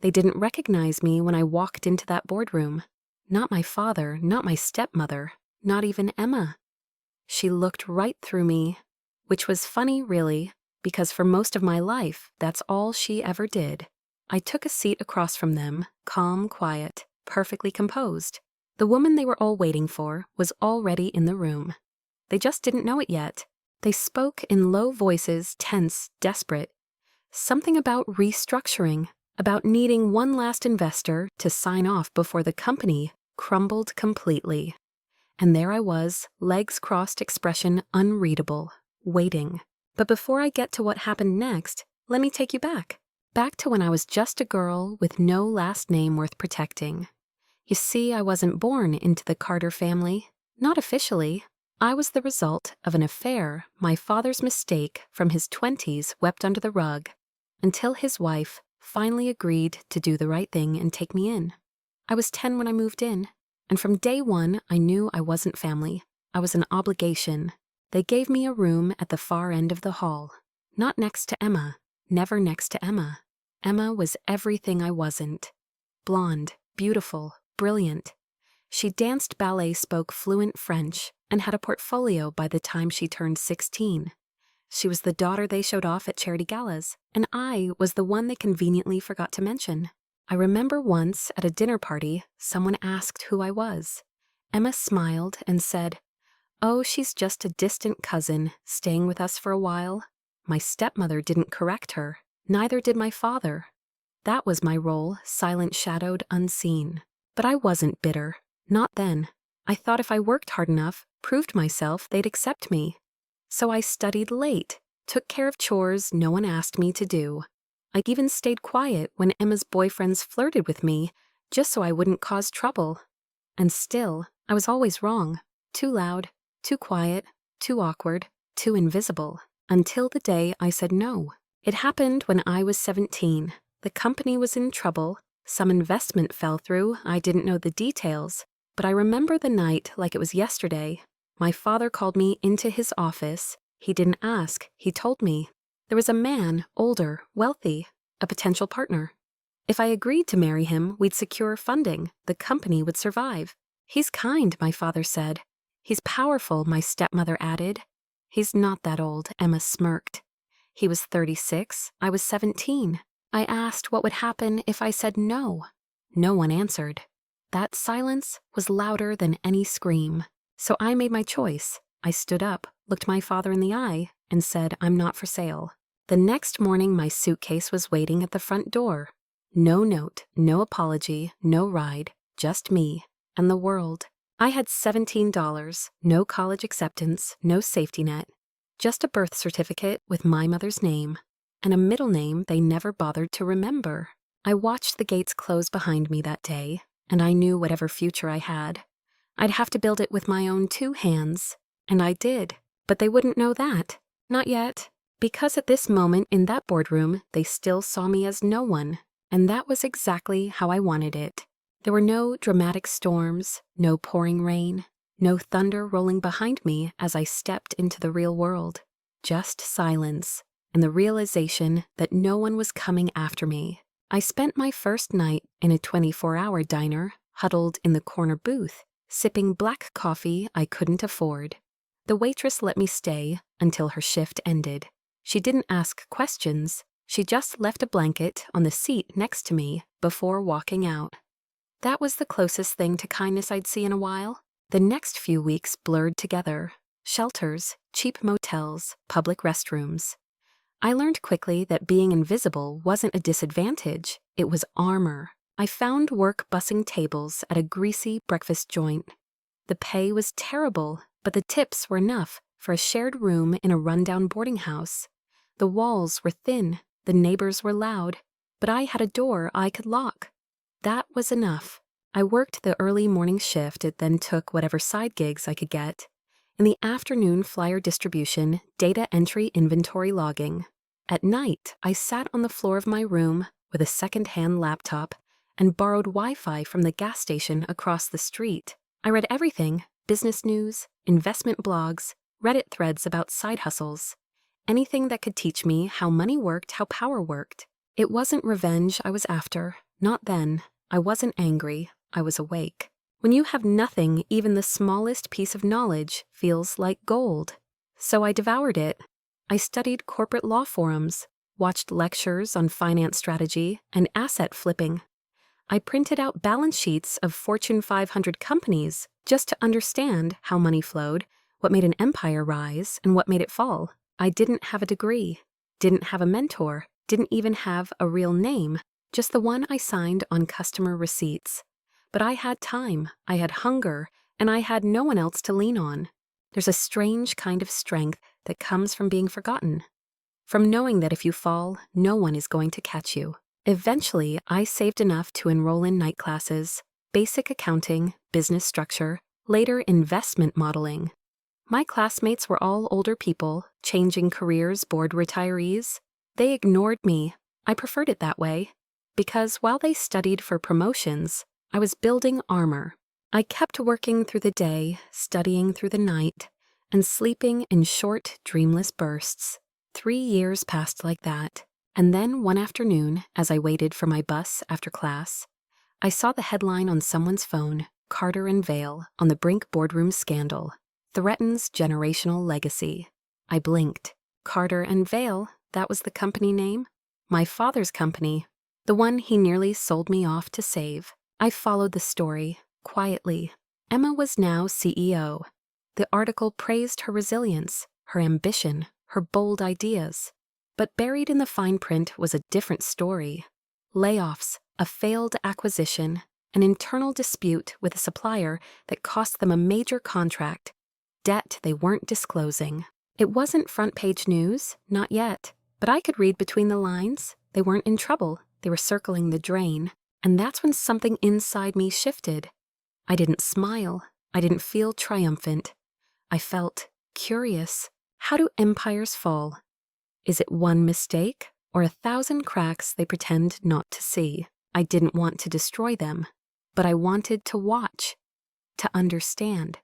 They didn't recognize me when I walked into that boardroom. Not my father, not my stepmother, not even Emma. She looked right through me, which was funny, really, because for most of my life, that's all she ever did. I took a seat across from them, calm, quiet, perfectly composed. The woman they were all waiting for was already in the room. They just didn't know it yet. They spoke in low voices, tense, desperate. Something about restructuring, about needing one last investor to sign off before the company crumbled completely. And there I was, legs crossed, expression unreadable, waiting. But before I get to what happened next, let me take you back. Back to when I was just a girl with no last name worth protecting. You see, I wasn't born into the Carter family. Not officially. I was the result of an affair my father's mistake from his 20s swept under the rug, until his wife finally agreed to do the right thing and take me in. I was 10 when I moved in, and from day one I knew I wasn't family. I was an obligation. They gave me a room at the far end of the hall. Not next to Emma. Never next to Emma. Emma was everything I wasn't. Blonde, beautiful, brilliant. She danced ballet, spoke fluent French, and had a portfolio by the time she turned 16. She was the daughter they showed off at charity galas, and I was the one they conveniently forgot to mention. I remember once at a dinner party, someone asked who I was. Emma smiled and said, "Oh, she's just a distant cousin, staying with us for a while." My stepmother didn't correct her. Neither did my father. That was my role, silent, shadowed, unseen. But I wasn't bitter. Not then. I thought if I worked hard enough, proved myself, they'd accept me. So I studied late, took care of chores no one asked me to do. I even stayed quiet when Emma's boyfriends flirted with me, just so I wouldn't cause trouble. And still, I was always wrong. Too loud, too quiet, too awkward, too invisible. Until the day I said no. It happened when I was 17. The company was in trouble. Some investment fell through. I didn't know the details. But I remember the night like it was yesterday. My father called me into his office. He didn't ask. He told me. There was a man, older, wealthy, a potential partner. If I agreed to marry him, we'd secure funding. The company would survive. He's kind, my father said. He's powerful, my stepmother added. He's not that old, Emma smirked. He was 36. I was 17. I asked what would happen if I said no. No one answered. That silence was louder than any scream. So I made my choice. I stood up, looked my father in the eye, and said, "I'm not for sale." The next morning, my suitcase was waiting at the front door. No note, no apology, no ride, just me and the world. I had $17, no college acceptance, no safety net, just a birth certificate with my mother's name, and a middle name they never bothered to remember. I watched the gates close behind me that day, and I knew whatever future I had, I'd have to build it with my own 2 hands. And I did. But they wouldn't know that. Not yet. Because at this moment in that boardroom, they still saw me as no one. And that was exactly how I wanted it. There were no dramatic storms, no pouring rain, no thunder rolling behind me as I stepped into the real world. Just silence, and the realization that no one was coming after me. I spent my first night in a 24-hour diner, huddled in the corner booth, sipping black coffee I couldn't afford. The waitress let me stay until her shift ended. She didn't ask questions. She just left a blanket on the seat next to me before walking out. That was the closest thing to kindness I'd see in a while. The next few weeks blurred together. Shelters, cheap motels, public restrooms. I learned quickly that being invisible wasn't a disadvantage. It was armor. I found work bussing tables at a greasy breakfast joint. The pay was terrible, but the tips were enough for a shared room in a rundown boarding house. The walls were thin, the neighbors were loud, but I had a door I could lock. That was enough. I worked the early morning shift, and then took whatever side gigs I could get. In the afternoon, flyer distribution, data entry, inventory logging. At night, I sat on the floor of my room with a second-hand laptop and borrowed Wi-Fi from the gas station across the street. I read everything: business news, investment blogs, Reddit threads about side hustles. Anything that could teach me how money worked, how power worked. It wasn't revenge I was after, Not then. I wasn't angry. I was awake. When you have nothing, even the smallest piece of knowledge feels like gold. So I devoured it. I studied corporate law forums, watched lectures on finance strategy and asset flipping. I printed out balance sheets of Fortune 500 companies just to understand how money flowed, what made an empire rise, and what made it fall. I didn't have a degree, didn't have a mentor, didn't even have a real name, just the one I signed on customer receipts. But I had time, I had hunger, and I had no one else to lean on. There's a strange kind of strength that comes from being forgotten, from knowing that if you fall, no one is going to catch you. Eventually, I saved enough to enroll in night classes, basic accounting, business structure, later investment modeling. My classmates were all older people, changing careers, bored retirees. They ignored me. I preferred it that way, because while they studied for promotions, I was building armor. I kept working through the day, studying through the night, and sleeping in short, dreamless bursts. 3 years passed like that. And then one afternoon, as I waited for my bus after class, I saw the headline on someone's phone, Carter and Vale, on the Brink boardroom scandal. Threatens generational legacy. I blinked. Carter and Vale, that was the company name? My father's company, the one he nearly sold me off to save. I followed the story, quietly. Emma was now CEO. The article praised her resilience, her ambition, her bold ideas. But buried in the fine print was a different story. Layoffs, a failed acquisition, an internal dispute with a supplier that cost them a major contract, debt they weren't disclosing. It wasn't front-page news, not yet, but I could read between the lines. They weren't in trouble, they were circling the drain, and that's when something inside me shifted. I didn't smile, I didn't feel triumphant. I felt curious. How do empires fall? Is it one mistake, or 1,000 cracks they pretend not to see? I didn't want to destroy them, but I wanted to watch, to understand,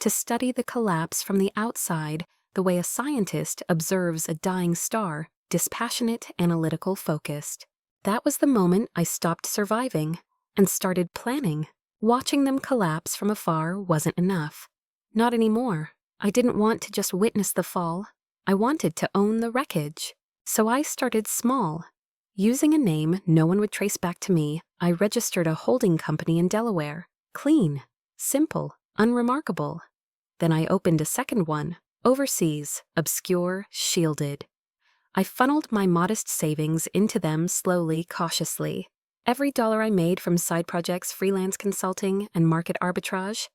to study the collapse from the outside the way a scientist observes a dying star, dispassionate, analytical, focused. That was the moment I stopped surviving and started planning. Watching them collapse from afar wasn't enough. Not anymore. I didn't want to just witness the fall. I wanted to own the wreckage. So I started small. Using a name no one would trace back to me, I registered a holding company in Delaware. Clean, simple, unremarkable. Then I opened a second one, overseas, obscure, shielded. I funneled my modest savings into them slowly, cautiously. Every dollar I made from side projects, freelance consulting, and market arbitrage,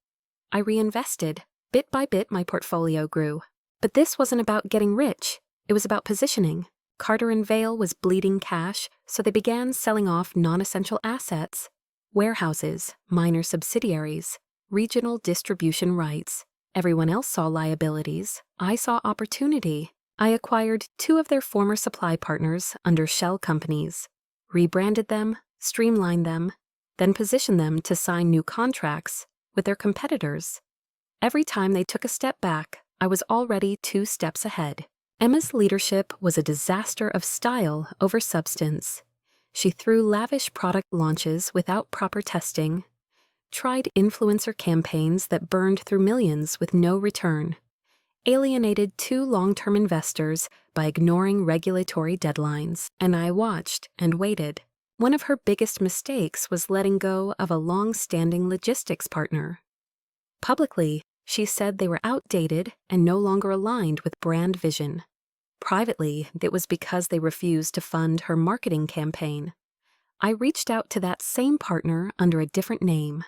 I reinvested. Bit by bit, my portfolio grew. But this wasn't about getting rich. It was about positioning. Carter and Vale was bleeding cash, so they began selling off non-essential assets. Warehouses, minor subsidiaries, regional distribution rights. Everyone else saw liabilities. I saw opportunity. I acquired 2 of their former supply partners under shell companies, rebranded them, streamlined them, then positioned them to sign new contracts with their competitors. Every time they took a step back, I was already 2 steps ahead. Emma's leadership was a disaster of style over substance. She threw lavish product launches without proper testing, tried influencer campaigns that burned through millions with no return, alienated 2 long-term investors by ignoring regulatory deadlines, and I watched and waited. One of her biggest mistakes was letting go of a long-standing logistics partner. Publicly, she said they were outdated and no longer aligned with brand vision. Privately, it was because they refused to fund her marketing campaign. I reached out to that same partner under a different name.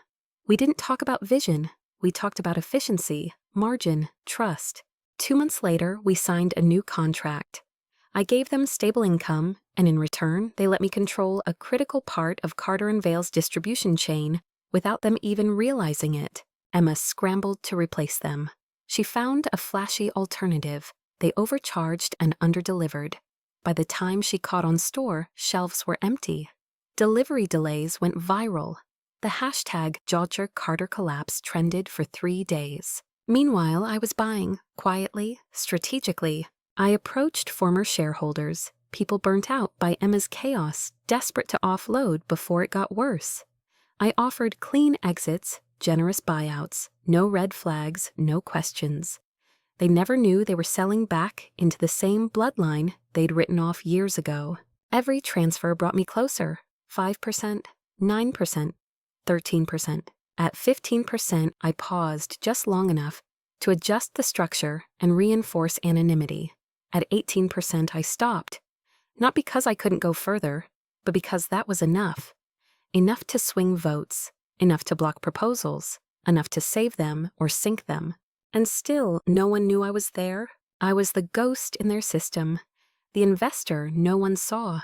We didn't talk about vision. We talked about efficiency, margin, trust. 2 months later, we signed a new contract. I gave them stable income, and in return, they let me control a critical part of Carter and Vale's distribution chain without them even realizing it. Emma scrambled to replace them. She found a flashy alternative. They overcharged and underdelivered. By the time she caught on store, shelves were empty. Delivery delays went viral. The hashtag #JawJerkCarter collapse trended for 3 days. Meanwhile, I was buying, quietly, strategically. I approached former shareholders, people burnt out by Emma's chaos, desperate to offload before it got worse. I offered clean exits, generous buyouts, no red flags, no questions. They never knew they were selling back into the same bloodline they'd written off years ago. Every transfer brought me closer. 5%, 9%, 13%. At 15%, I paused just long enough to adjust the structure and reinforce anonymity. At 18%, I stopped. Not because I couldn't go further, but because that was enough. Enough to swing votes, enough to block proposals, enough to save them or sink them. And still, no one knew I was there. I was the ghost in their system, the investor no one saw,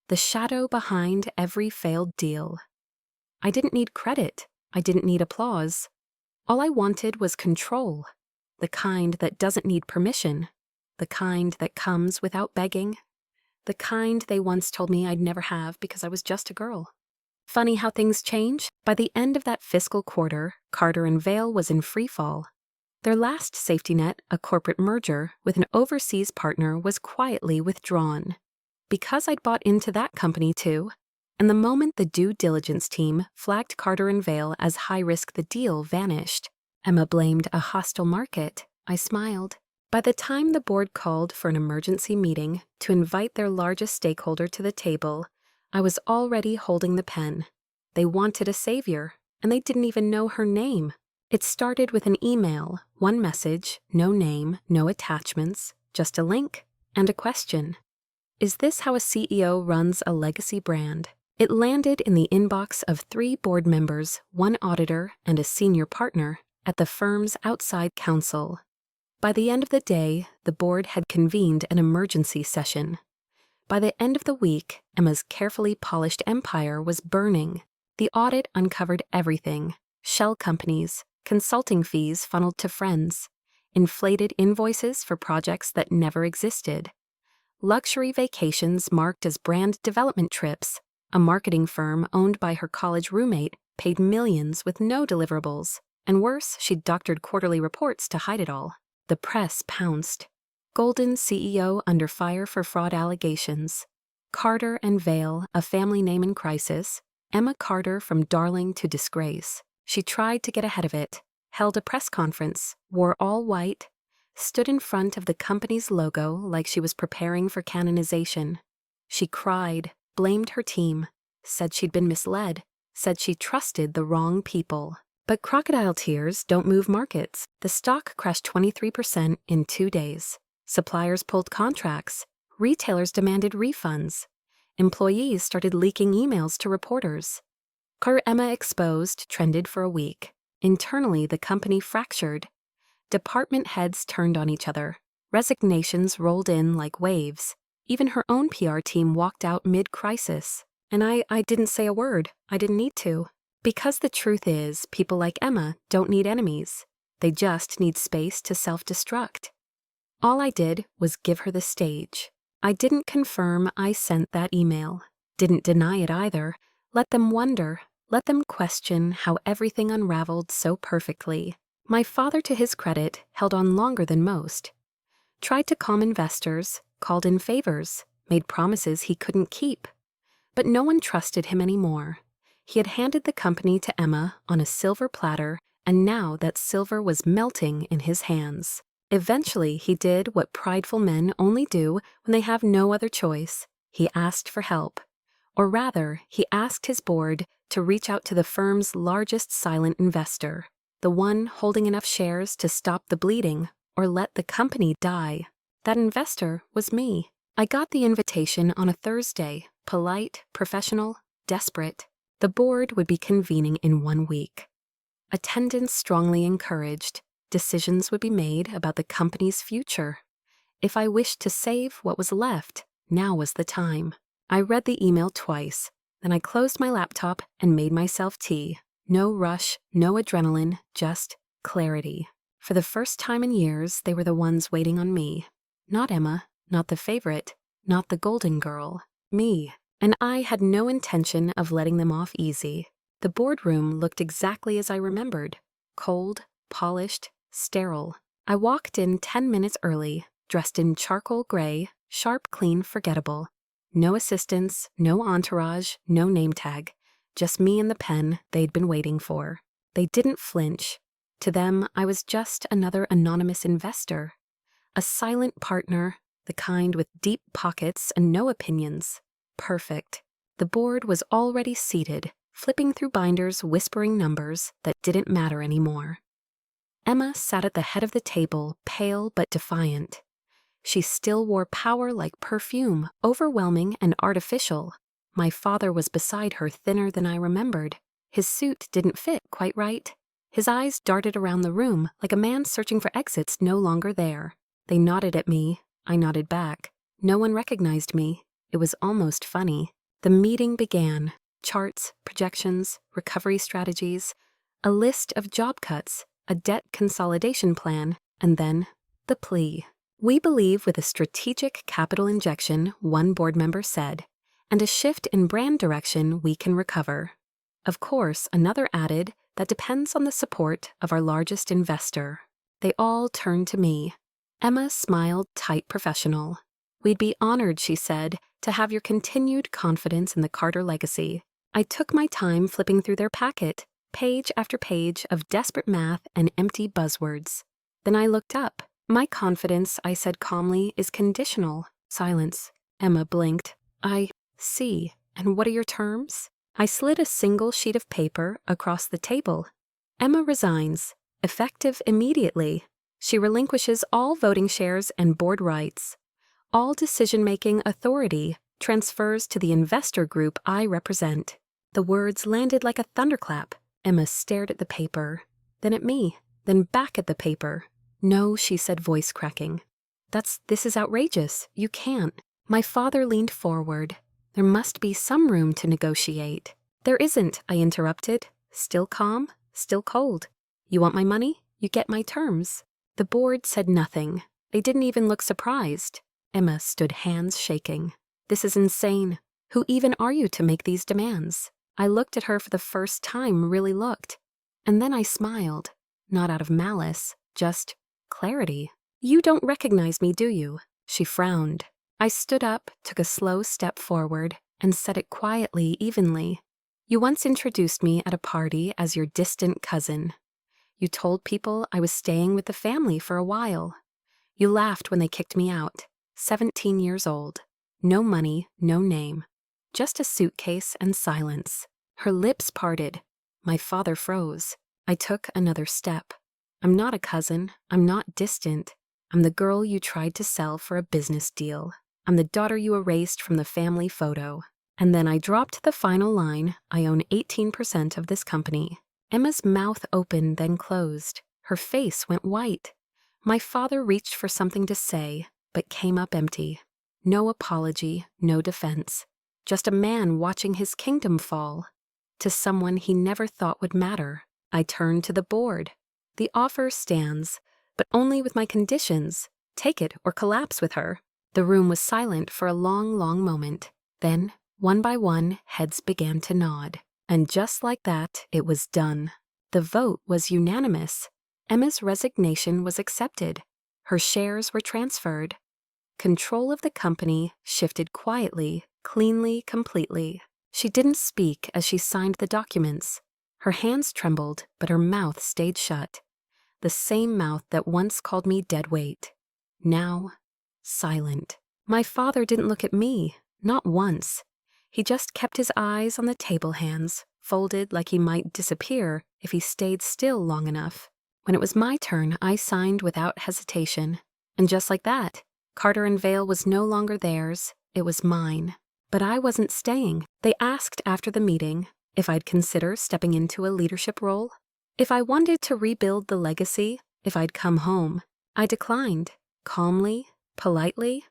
the shadow behind every failed deal. I didn't need credit. I didn't need applause. All I wanted was control, the kind that doesn't need permission, the kind that comes without begging, the kind they once told me I'd never have because I was just a girl. Funny how things change. By the end of that fiscal quarter, Carter and Vail was in freefall. Their last safety net, a corporate merger with an overseas partner, was quietly withdrawn. Because I'd bought into that company too, and the moment the due diligence team flagged Carter and Vail as high risk, the deal vanished. Emma blamed a hostile market. I smiled. By the time the board called for an emergency meeting to invite their largest stakeholder to the table, I was already holding the pen. They wanted a savior, and they didn't even know her name. It started with an email, one message, no name, no attachments, just a link and a question. Is this how a CEO runs a legacy brand? It landed in the inbox of 3 board members, 1 auditor, and a senior partner at the firm's outside counsel. By the end of the day, the board had convened an emergency session. By the end of the week, Emma's carefully polished empire was burning. The audit uncovered everything: shell companies, consulting fees funneled to friends, inflated invoices for projects that never existed, luxury vacations marked as brand development trips. A marketing firm owned by her college roommate paid millions with no deliverables, and worse, she'd doctored quarterly reports to hide it all. The press pounced. Golden CEO under fire for fraud allegations. Carter and Vail, a family name in crisis. Emma Carter from darling to disgrace. She tried to get ahead of it, held a press conference, wore all white, stood in front of the company's logo like she was preparing for canonization. She cried, blamed her team, said she'd been misled, said she trusted the wrong people. But crocodile tears don't move markets. The stock crashed 23% in 2 days. Suppliers pulled contracts. Retailers demanded refunds. Employees started leaking emails to reporters. Carter Emma exposed trended for a week. Internally, the company fractured. Department heads turned on each other. Resignations rolled in like waves. Even her own PR team walked out mid-crisis. And I didn't say a word. I didn't need to. Because the truth is, people like Emma don't need enemies. They just need space to self-destruct. All I did was give her the stage. I didn't confirm I sent that email. Didn't deny it either. Let them wonder. Let them question how everything unraveled so perfectly. My father, to his credit, held on longer than most. Tried to calm investors, called in favors, made promises he couldn't keep. But no one trusted him anymore. He had handed the company to Emma on a silver platter, and now that silver was melting in his hands. Eventually, he did what prideful men only do when they have no other choice. He asked for help. Or rather, he asked his board to reach out to the firm's largest silent investor, the one holding enough shares to stop the bleeding or let the company die. That investor was me. I got the invitation on a Thursday, polite, professional, desperate. The board would be convening in 1 week. Attendance strongly encouraged. Decisions would be made about the company's future. If I wished to save what was left, now was the time. I read the email twice. Then I closed my laptop and made myself tea. No rush, no adrenaline, just clarity. For the first time in years, they were the ones waiting on me. Not Emma, not the favorite, not the golden girl. Me. And I had no intention of letting them off easy. The boardroom looked exactly as I remembered. Cold, polished, sterile. I walked in 10 minutes early, dressed in charcoal gray, Sharp, clean, forgettable. No assistants, no entourage, no name tag. Just me and the pen they'd been waiting for. They didn't flinch. To them, I was just another anonymous investor. A silent partner, the kind with deep pockets and no opinions. Perfect. The board was already seated, flipping through binders, whispering numbers that didn't matter anymore. Emma sat at the head of the table, pale but defiant. She still wore power like perfume, overwhelming and artificial. My father was beside her, thinner than I remembered. His suit didn't fit quite right. His eyes darted around the room like a man searching for exits no longer there. They nodded at me. I nodded back. No one recognized me. It was almost funny. The meeting began. Charts, projections, recovery strategies, a list of job cuts, a debt consolidation plan, and then the plea. We believe with a strategic capital injection, one board member said, and a shift in brand direction, we can recover. Of course, another added, that depends on the support of our largest investor. They all turned to me. Emma smiled, tight, professional. We'd be honored, she said, to have your continued confidence in the Carter legacy. I took my time flipping through their packet, page after page of desperate math and empty buzzwords. Then I looked up. My confidence, I said calmly, is conditional. Silence. Emma blinked. I see. And what are your terms? I slid a single sheet of paper across the table. Emma resigns, effective immediately. She relinquishes all voting shares and board rights. All decision-making authority transfers to the investor group I represent. The words landed like a thunderclap. Emma stared at the paper, then at me, then back at the paper. No, she said, voice cracking. This is outrageous. You can't. My father leaned forward. There must be some room to negotiate. There isn't, I interrupted. Still calm, still cold. You want my money? You get my terms. The board said nothing. They didn't even look surprised. Emma stood, hands shaking. This is insane. Who even are you to make these demands? I looked at her for the first time, really looked. And then I smiled. Not out of malice, just clarity. You don't recognize me, do you? She frowned. I stood up, took a slow step forward, and said it quietly, evenly. You once introduced me at a party as your distant cousin. You told people I was staying with the family for a while. You laughed when they kicked me out. 17 years old. No money, no name. Just a suitcase and silence. Her lips parted. My father froze. I took another step. I'm not a cousin. I'm not distant. I'm the girl you tried to sell for a business deal. I'm the daughter you erased from the family photo. And then I dropped the final line, I own 18% of this company. Emma's mouth opened, then closed. Her face went white. My father reached for something to say, but came up empty. No apology, no defense. Just a man watching his kingdom fall. To someone he never thought would matter. I turned to the board. The offer stands, but only with my conditions. Take it or collapse with her. The room was silent for a long, long moment. Then, one by one, heads began to nod. And just like that, it was done. The vote was unanimous. Emma's resignation was accepted. Her shares were transferred. Control of the company shifted quietly, cleanly, completely. She didn't speak as she signed the documents. Her hands trembled, but her mouth stayed shut. The same mouth that once called me dead weight. Now, silent. My father didn't look at me, not once. He just kept his eyes on the table hands, folded like he might disappear if he stayed still long enough. When it was my turn, I signed without hesitation. And just like that, Carter and Vale was no longer theirs, it was mine. But I wasn't staying. They asked after the meeting if I'd consider stepping into a leadership role. If I wanted to rebuild the legacy, if I'd come home. I declined, calmly, politely,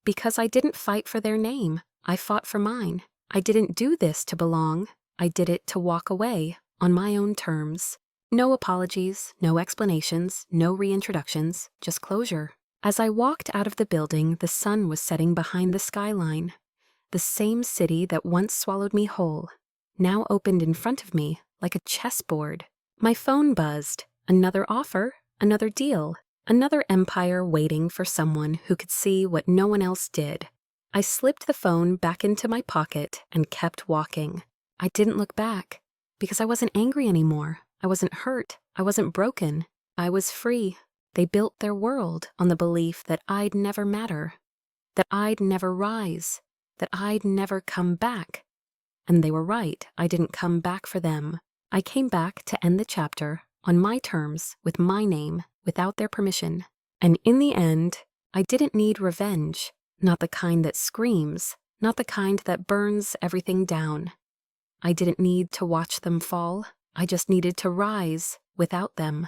because I didn't fight for their name. I fought for mine. I didn't do this to belong. I did it to walk away on my own terms. No apologies, no explanations, no reintroductions, just closure. As I walked out of the building, the sun was setting behind the skyline. The same city that once swallowed me whole, now opened in front of me like a chessboard. My phone buzzed. Another offer, another deal, Another empire waiting for someone who could see what no one else did. I slipped the phone back into my pocket and kept walking. I didn't look back because I wasn't angry anymore. I wasn't hurt. I wasn't broken. I was free. They built their world on the belief that I'd never matter, that I'd never rise, that I'd never come back. And they were right. I didn't come back for them. I came back to end the chapter on my terms with my name without their permission. And in the end, I didn't need revenge, not the kind that screams, not the kind that burns everything down. I didn't need to watch them fall. I just needed to rise without them.